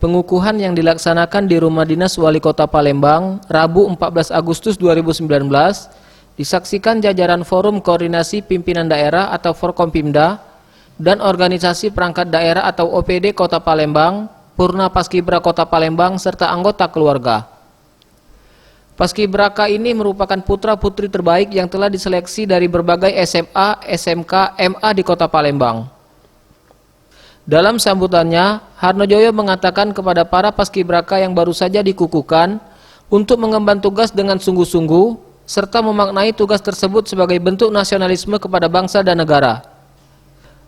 Pengukuhan yang dilaksanakan di Rumah Dinas Wali Kota Palembang, Rabu 14 Agustus 2019, disaksikan jajaran Forum Koordinasi Pimpinan Daerah atau Forkompimda dan Organisasi Perangkat Daerah atau OPD Kota Palembang, Purna Paskibra Kota Palembang, serta anggota keluarga. Paskibraka ini merupakan putra-putri terbaik yang telah diseleksi dari berbagai SMA, SMK, MA di Kota Palembang. Dalam sambutannya, Harnojoyo mengatakan kepada para paskibraka yang baru saja dikukuhkan untuk mengemban tugas dengan sungguh-sungguh serta memaknai tugas tersebut sebagai bentuk nasionalisme kepada bangsa dan negara.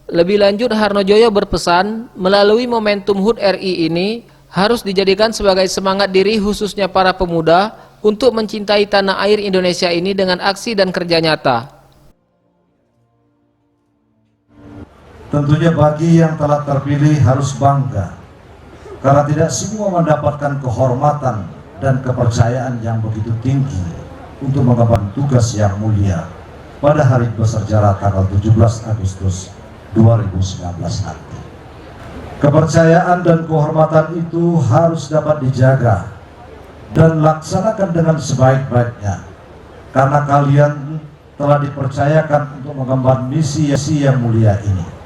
Lebih lanjut, Harnojoyo berpesan melalui momentum HUT RI ini harus dijadikan sebagai semangat diri khususnya para pemuda untuk mencintai tanah air Indonesia ini dengan aksi dan kerja nyata. Tentunya bagi yang telah terpilih harus bangga, karena tidak semua mendapatkan kehormatan dan kepercayaan yang begitu tinggi untuk mengemban tugas yang mulia pada hari bersejarah tanggal 17 Agustus 2019 nanti. Kepercayaan dan kehormatan itu harus dapat dijaga dan laksanakan dengan sebaik-baiknya, karena kalian telah dipercayakan untuk mengemban misi yang mulia ini.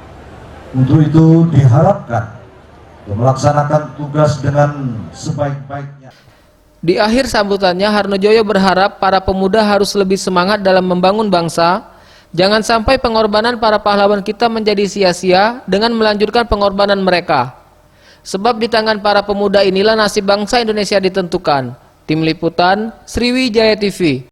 Untuk itu diharapkan melaksanakan tugas dengan sebaik-baiknya. Di akhir sambutannya, Harnojoyo berharap para pemuda harus lebih semangat dalam membangun bangsa. Jangan sampai pengorbanan para pahlawan kita menjadi sia-sia dengan melanjutkan pengorbanan mereka. Sebab di tangan para pemuda inilah nasib bangsa Indonesia ditentukan. Tim Liputan, Sriwijaya TV.